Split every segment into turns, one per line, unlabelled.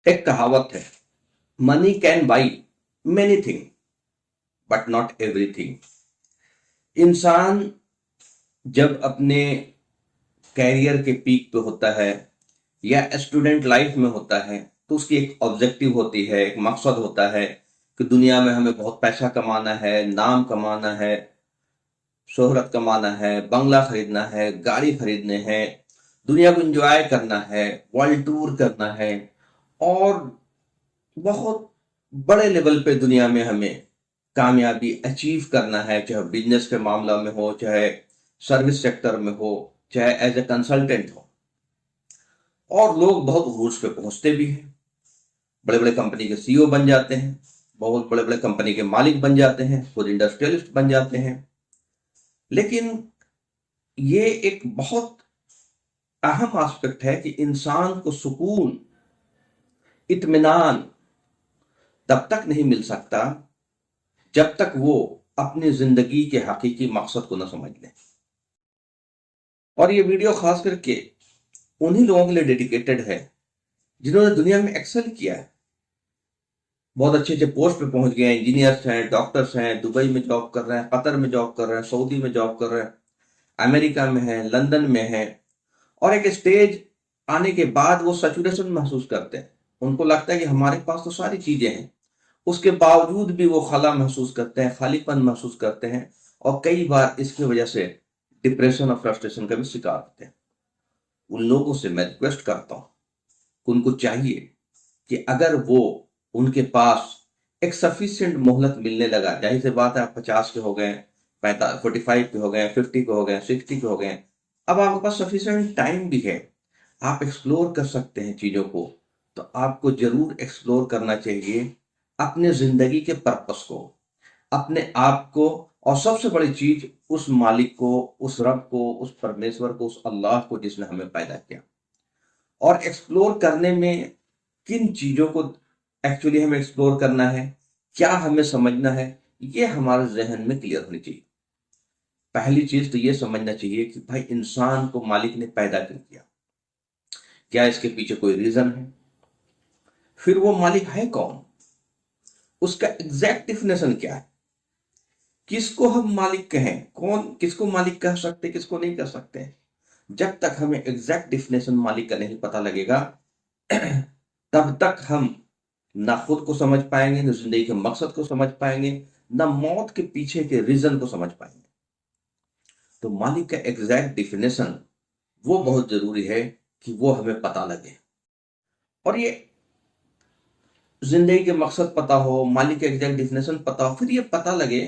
एक कहावत है, money can buy many thing but not everything. इंसान जब अपने कैरियर के पीक पे होता है या स्टूडेंट लाइफ में होता है तो उसकी एक ऑब्जेक्टिव होती है, एक मकसद होता है कि दुनिया में हमें बहुत पैसा कमाना है, नाम कमाना है, शोहरत कमाना है, बंगला खरीदना है, गाड़ी खरीदने हैं, दुनिया को एंजॉय करना है, वर्ल्ड टूर करना है और बहुत बड़े लेवल पे दुनिया में हमें कामयाबी अचीव करना है, चाहे बिजनेस के मामला में हो, चाहे सर्विस सेक्टर में हो, चाहे एज ए कंसल्टेंट हो। और लोग बहुत रूज पे पहुंचते भी हैं, बड़े बड़े कंपनी के सीईओ बन जाते हैं, बहुत बड़े बड़े कंपनी के मालिक बन जाते हैं, खुद इंडस्ट्रियलिस्ट बन जाते हैं। लेकिन ये एक बहुत अहम एस्पेक्ट है कि इंसान को सुकून, इत्मीनान तब तक नहीं मिल सकता जब तक वो अपनी जिंदगी के हकीकी मकसद को न समझ ले। और ये वीडियो खास करके उन्हीं लोगों के लिए डेडिकेटेड है जिन्होंने दुनिया में एक्सेल किया है, बहुत अच्छे अच्छे पोस्ट पे पहुंच गए हैं, इंजीनियर्स हैं, डॉक्टर्स हैं, दुबई में जॉब कर रहे हैं, कतर में जॉब कर रहे हैं, सऊदी में जॉब कर रहे हैं, अमेरिका में है, लंदन में है। और एक स्टेज आने के बाद वो सैचुरेशन महसूस करते हैं, उनको लगता है कि हमारे पास तो सारी चीजें हैं, उसके बावजूद भी वो खला महसूस करते हैं, खालीपन महसूस करते हैं और कई बार इसकी वजह से डिप्रेशन और फ्रस्ट्रेशन का भी शिकार होते हैं। उन लोगों से मैं रिक्वेस्ट करता हूँ, उनको चाहिए कि अगर वो उनके पास एक सफिशियंट मोहलत मिलने लगा, जाहिर सी बात है आप 50 के हो गए, 45 के हो गए, 50 के हो गए, 60 के हो गए, अब आपके पास सफिशियंट टाइम भी है, आप एक्सप्लोर कर सकते हैं चीजों को। तो आपको जरूर एक्सप्लोर करना चाहिए अपने जिंदगी के पर्पस को, अपने आप को, और सबसे बड़ी चीज उस मालिक को, उस रब को, उस परमेश्वर को, उस अल्लाह को जिसने हमें पैदा किया। और एक्सप्लोर करने में किन चीजों को एक्चुअली हमें एक्सप्लोर करना है, क्या हमें समझना है, ये हमारे जहन में क्लियर होनी चाहिए। पहली चीज तो ये समझना चाहिए कि भाई इंसान को मालिक ने पैदा क्यों किया, क्या इसके पीछे कोई रीजन है, फिर वो मालिक है कौन, उसका एग्जैक्ट डिफिनेशन क्या है, किसको हम मालिक कहें, कौन किसको मालिक कह सकते, किसको नहीं कह सकते। जब तक हमें एग्जैक्ट डिफिनेशन मालिक का नहीं पता लगेगा तब तक हम ना खुद को समझ पाएंगे, ना जिंदगी के मकसद को समझ पाएंगे, ना मौत के पीछे के रीजन को समझ पाएंगे। तो मालिक का एग्जैक्ट डिफिनेशन वो बहुत जरूरी है कि वो हमें पता लगे। और ये जिंदगी के मकसद पता हो, मालिक का एग्जैक्ट डिफिनेशन पता हो, फिर ये पता लगे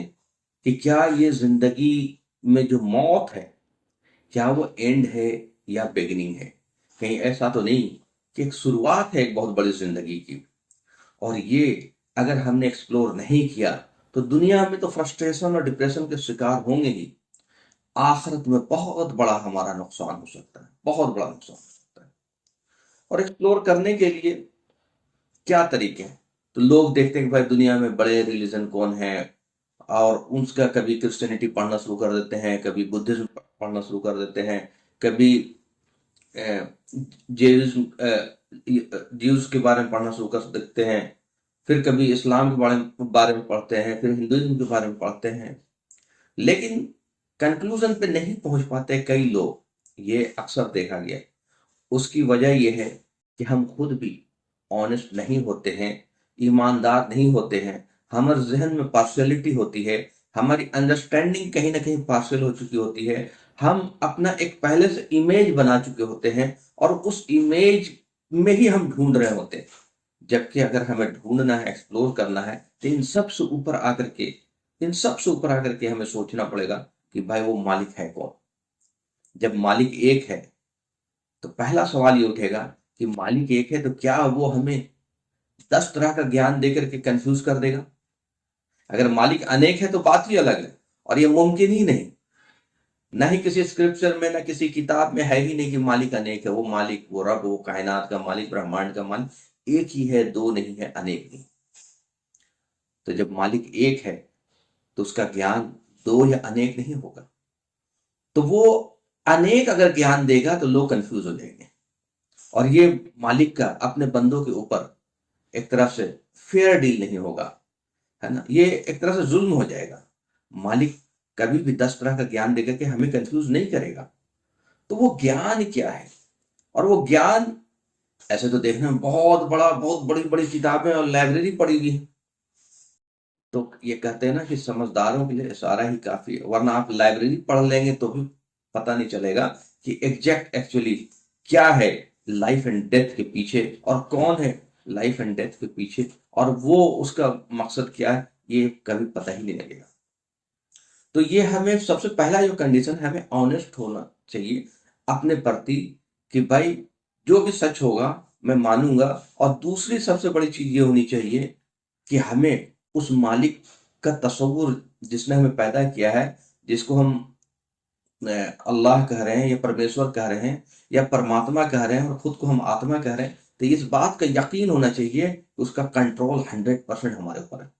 कि क्या ये जिंदगी में जो मौत है, क्या वो एंड है या बिगिनिंग है। कहीं ऐसा तो नहीं कि एक शुरुआत है एक बहुत बड़ी जिंदगी की, और ये अगर हमने एक्सप्लोर नहीं किया तो दुनिया में तो फ्रस्ट्रेशन और डिप्रेशन के शिकार होंगे ही, आखिरत में बहुत बड़ा हमारा नुकसान हो सकता है, बहुत बड़ा नुकसान हो सकता है। और एक्सप्लोर करने के लिए क्या तरीके हैं, तो लोग देखते हैं कि भाई दुनिया में बड़े रिलीजन कौन है, और उसका कभी क्रिश्चियनिटी पढ़ना शुरू कर देते हैं, कभी बुद्धिज्म पढ़ना शुरू कर देते हैं, कभी ज्यूज के बारे में पढ़ना शुरू कर देते हैं, फिर कभी इस्लाम के बारे में पढ़ते हैं, फिर हिंदुइज्म के बारे में पढ़ते हैं, लेकिन कंक्लूजन पे नहीं पहुंच पाते कई लोग। ये अक्सर देखा गया। उसकी वजह यह है कि हम खुद भी ऑनेस्ट नहीं होते हैं, ईमानदार नहीं होते हैं, हमारे जहन में पार्शियलिटी होती है, हमारी अंडरस्टैंडिंग कहीं ना कहीं पार्शियल हो चुकी होती है, हम अपना एक पहले से इमेज बना चुके होते हैं और उस इमेज में ही हम ढूंढ रहे होते हैं। जबकि अगर हमें ढूंढना है, एक्सप्लोर करना है, तो इन सब से ऊपर आकर के हमें सोचना पड़ेगा कि भाई वो मालिक है कौन। जब मालिक एक है तो पहला सवाल ये उठेगा कि मालिक एक है तो क्या वो हमें 10 तरह का ज्ञान देकर के कंफ्यूज कर देगा। अगर मालिक अनेक है तो बात ही अलग है, और ये मुमकिन ही नहीं, ना ही किसी स्क्रिप्चर में, ना किसी किताब में है ही नहीं कि मालिक अनेक है। वो मालिक, वो रब, वो कायनात का मालिक, ब्रह्मांड का मालिक एक ही है, दो नहीं है, अनेक नहीं। तो जब मालिक एक है तो उसका ज्ञान दो या अनेक नहीं होगा। तो वो अनेक अगर ज्ञान देगा तो लोग कंफ्यूज हो जाएंगे, और ये मालिक का अपने बंदों के ऊपर एक तरह से फेयर डील नहीं होगा, है ना, ये एक तरह से जुल्म हो जाएगा। मालिक कभी भी 10 तरह का ज्ञान देकर के हमें कंफ्यूज नहीं करेगा। तो वो ज्ञान क्या है? और वो ज्ञान ऐसे तो देखने में बहुत बड़ा, बहुत बड़ी बड़ी किताबें और लाइब्रेरी पड़ी हुई है। तो ये कहते हैं ना कि समझदारों के लिए इशारा ही काफी है, वरना आप लाइब्रेरी पढ़ लेंगे तो भी पता नहीं चलेगा कि एग्जैक्ट एक्चुअली क्या है लाइफ एंड डेथ के पीछे, और कौन है लाइफ एंड डेथ के पीछे, और वो उसका मकसद क्या है, ये कभी पता ही नहीं लगेगा। तो ये हमें सबसे पहला जो कंडीशन है, हमें ऑनेस्ट होना चाहिए अपने प्रति कि भाई जो भी सच होगा मैं मानूंगा। और दूसरी सबसे बड़ी चीज ये होनी चाहिए कि हमें उस मालिक का तस्वुर, जिसने हमें पैदा किया है, जिसको हम अल्लाह कह रहे हैं या परमेश्वर कह रहे हैं या परमात्मा कह रहे हैं और खुद को हम आत्मा कह रहे हैं, तो इस बात का यकीन होना चाहिए कि उसका कंट्रोल 100% हमारे ऊपर है।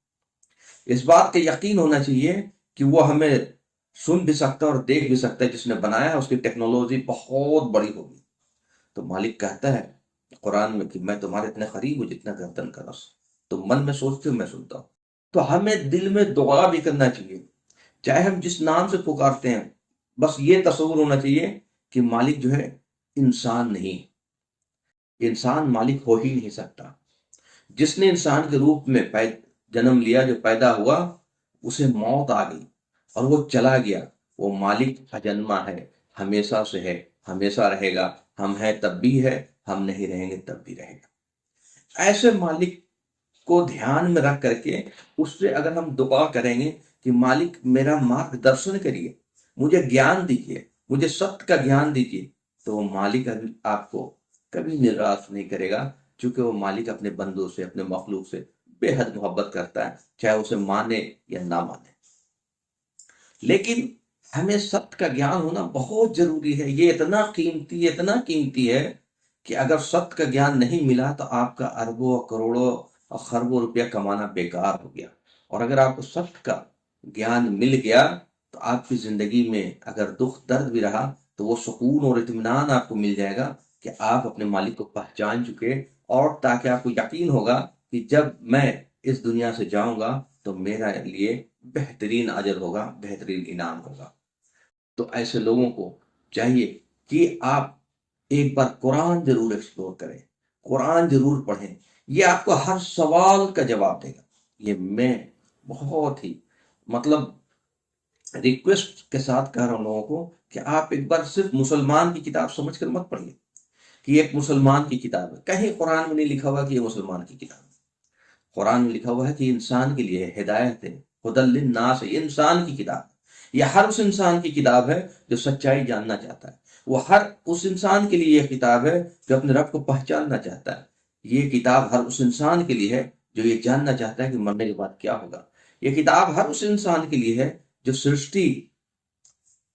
इस बात का यकीन होना चाहिए कि वो हमें सुन भी सकता है और देख भी सकता है। जिसने बनाया है उसकी टेक्नोलॉजी बहुत बड़ी होगी। तो मालिक कहता है कुरान में कि मैं तुम्हारे इतने करीब हूं जितना गर्दन का रस, तो मन में सोचते हो मैं सुनता हूं। तो हमें दिल में दुआ भी करना चाहिए, चाहे हम जिस नाम से पुकारते हैं, बस ये तस्वुर होना चाहिए कि मालिक जो है इंसान नहीं, इंसान मालिक हो ही नहीं सकता। जिसने इंसान के रूप में जन्म लिया, जो पैदा हुआ, उसे मौत आ गई और वो चला गया। वो मालिक अजन्मा है, हमेशा से है, हमेशा रहेगा। हम हैं तब भी है, हम नहीं रहेंगे तब भी रहेगा। ऐसे मालिक को ध्यान में रख करके उससे अगर हम दुआ करेंगे कि मालिक मेरा मार्गदर्शन करिए, मुझे ज्ञान दीजिए, मुझे सत्य का ज्ञान दीजिए, तो वो मालिक अभी आपको कभी निराश नहीं करेगा। क्योंकि वो मालिक अपने बंदों से, अपने मखलूक से बेहद मोहब्बत करता है, चाहे उसे माने या ना माने। लेकिन हमें सत्य का ज्ञान होना बहुत जरूरी है। ये इतना कीमती है कि अगर सत्य का ज्ञान नहीं मिला तो आपका अरबों करोड़ों और खरबों रुपया कमाना बेकार हो गया। और अगर आपको सत्य का ज्ञान मिल गया तो आपकी जिंदगी में अगर दुख दर्द भी रहा तो वो सुकून और इत्मीनान आपको मिल जाएगा कि आप अपने मालिक को पहचान चुके। और ताकि आपको यकीन होगा कि जब मैं इस दुनिया से जाऊंगा तो मेरा लिए बेहतरीन अजर होगा, बेहतरीन इनाम होगा। तो ऐसे लोगों को चाहिए कि आप एक बार कुरान जरूर एक्सप्लोर करें, कुरान जरूर पढ़ें। ये आपको हर सवाल का जवाब देगा। ये मैं बहुत ही मतलब रिक्वेस्ट के साथ कह रहा हूं लोगों को कि आप एक बार सिर्फ मुसलमान की किताब समझकर मत पढ़िए कि एक मुसलमान की किताब है। कहीं कुरान में नहीं लिखा हुआ कि ये मुसलमान की किताब है। कुरान में लिखा हुआ है कि इंसान के लिए हिदायत है, हुदल लिन्नास है, ये इंसान की किताब है। यह हर उस इंसान की किताब है जो सच्चाई जानना चाहता है। वो हर उस इंसान के लिए यह किताब है जो अपने रब को पहचानना चाहता है। ये किताब हर उस इंसान के लिए है जो ये जानना चाहता है कि मरने के बाद क्या होगा। ये किताब हर उस इंसान के लिए है जो सृष्टि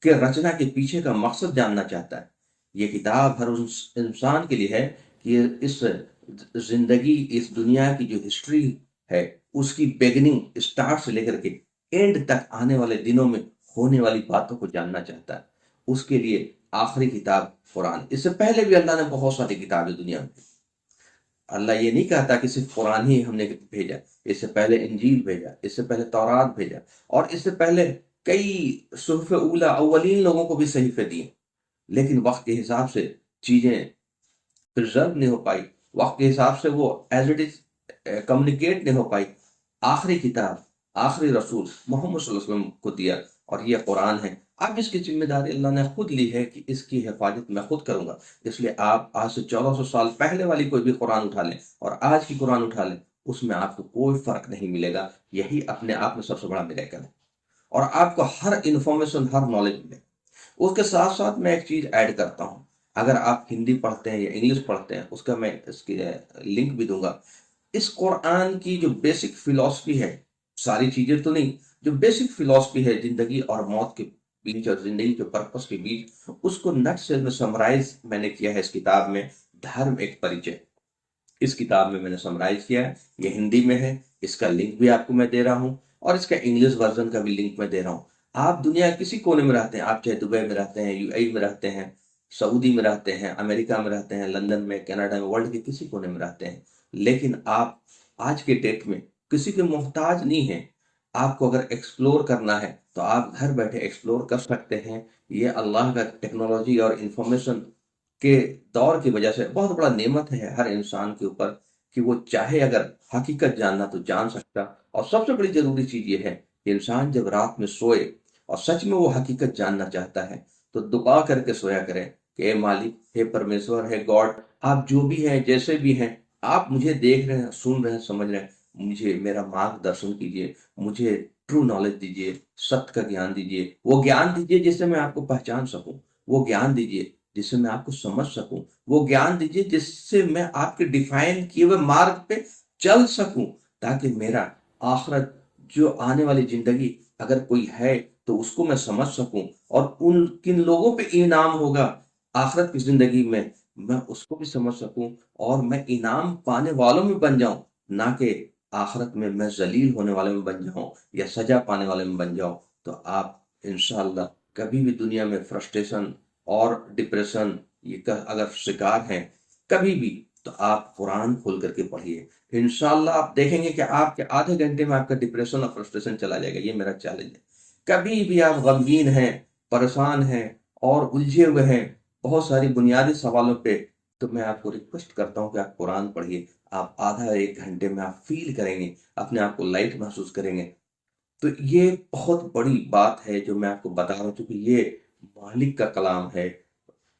के रचना के पीछे का मकसद जानना चाहता है। ये किताब हर उस इंसान के लिए है कि इस जिंदगी, इस दुनिया की जो हिस्ट्री है, उसकी बिगिनिंग स्टार्ट से लेकर के एंड तक आने वाले दिनों में होने वाली बातों को जानना चाहता है। उसके लिए आखिरी किताब कुरान। इससे पहले भी अल्लाह ने बहुत सारी किताबें दुनिया में, अल्लाह ये नहीं कहता कि सिर्फ कुरान ही हमने भेजा। इससे पहले इंजील भेजा, इससे पहले तौरात भेजा, और इससे पहले कई सुहफ़े उला अव्वलीन लोगों को भी सहीफे दिए। लेकिन वक्त के हिसाब से चीजें प्रिजर्व नहीं हो पाई, वक्त के हिसाब से वो एज इट इज कम्युनिकेट नहीं हो पाई। आखिरी किताब, आखिरी रसूल मोहम्मद सल्लल्लाहु अलैहि वसल्लम को दिया, और ये कुरान है। अब इसकी जिम्मेदारी अल्लाह ने खुद ली है कि इसकी हिफाजत मैं खुद करूंगा। इसलिए आप आज से 1400 साल पहले वाली कोई भी कुरान उठा लें और आज की कुरान उठा लें, उसमें आपको कोई फर्क नहीं मिलेगा। यही अपने आप में सबसे बड़ा मिरेकल है। और आपको हर इंफॉर्मेशन, हर नॉलेज मिलेगा। उसके साथ साथ मैं एक चीज ऐड करता हूँ। अगर आप हिंदी पढ़ते हैं या इंग्लिश पढ़ते हैं, उसका मैं इसकी लिंक भी दूंगा। इस कुरान की जो बेसिक फिलॉसफी है, सारी चीजें तो नहीं, जो बेसिक फिलॉसफी है जिंदगी और मौत के बीच और जिंदगी के पर्पस के बीच, उसको नटशेल में समराइज मैंने किया है इस किताब में, धर्म एक परिचय। इस किताब में मैंने समराइज किया है। ये हिंदी में है, इसका लिंक भी आपको मैं दे रहा हूँ, और इसका इंग्लिश वर्जन का भी लिंक मैं दे रहा हूँ। आप दुनिया किसी कोने में रहते हैं, आप चाहे दुबई में रहते हैं, यूएई में रहते हैं, सऊदी में रहते हैं, अमेरिका में रहते हैं, लंदन में, कनाडा में, वर्ल्ड के किसी कोने में रहते हैं, लेकिन आप आज के डेट में किसी के मोहताज नहीं है। आपको अगर एक्सप्लोर करना है तो आप घर बैठे एक्सप्लोर कर सकते हैं। ये अल्लाह का टेक्नोलॉजी और इंफॉर्मेशन के दौर की वजह से बहुत बड़ा नेमत है हर इंसान के ऊपर कि वो चाहे अगर हकीकत जानना तो जान सकता। और सबसे बड़ी जरूरी चीज ये है कि इंसान जब रात में सोए और सच में वो हकीकत जानना चाहता है तो दुआ करके सोया करें कि हे मालिक, हे परमेश्वर, हे गॉड, आप जो भी हैं, जैसे भी हैं, आप मुझे देख रहे हैं, सुन रहे हैं, समझ रहे हैं, मुझे मेरा मार्गदर्शन कीजिए, मुझे ट्रू नॉलेज दीजिए, सत्य का ज्ञान दीजिए, वो ज्ञान दीजिए जिससे मैं आपको पहचान सकूं, वो ज्ञान दीजिए जिससे मैं आपको समझ सकूं, वो ज्ञान दीजिए जिससे मैं आपके डिफाइन किए हुए मार्ग पे चल सकूं, ताकि मेरा आखिरत जो आने वाली जिंदगी अगर कोई है तो उसको मैं समझ सकूं और उन किन लोगों पे इनाम होगा आखिरत की जिंदगी में मैं उसको भी समझ सकूं और मैं इनाम पाने वालों में बन जाऊं, ना कि आखिरत में मैं जलील होने वाले में बन जाऊं या सजा पाने वाले में बन जाऊं। तो आप इंशाल्लाह कभी भी दुनिया में फ्रस्ट्रेशन और डिप्रेशन ये का अगर शिकार हैं कभी भी, तो आप कुरान खोल करके पढ़िए। इंशाल्लाह आप देखेंगे कि आपके आधे घंटे में आपका डिप्रेशन और फ्रस्ट्रेशन चला जाएगा। ये मेरा चैलेंज है। कभी भी आप गमगीन हैं, परेशान हैं और उलझे हुए हैं बहुत सारी बुनियादी सवालों पे, तो मैं आपको रिक्वेस्ट करता हूँ कि आप कुरान पढ़िए। आप आधा एक घंटे में आप फील करेंगे, अपने आप को लाइट महसूस करेंगे। तो ये बहुत बड़ी बात है जो मैं आपको बता रहा हूँ, क्योंकि ये मालिक का कलाम है,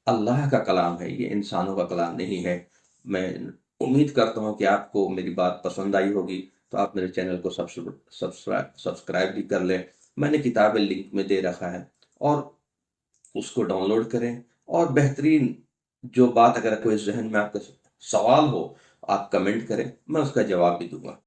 अल्लाह का कलाम है, ये इंसानों का कलाम नहीं है। मैं उम्मीद करता हूँ कि आपको मेरी बात पसंद आई होगी। तो आप मेरे चैनल को सब्सक्राइब भी कर लें। मैंने किताबें लिंक में दे रखा है और उसको डाउनलोड करें। और बेहतरीन जो बात अगर कोई जहन में आपका सवाल हो आप कमेंट करें, मैं उसका जवाब भी दूंगा।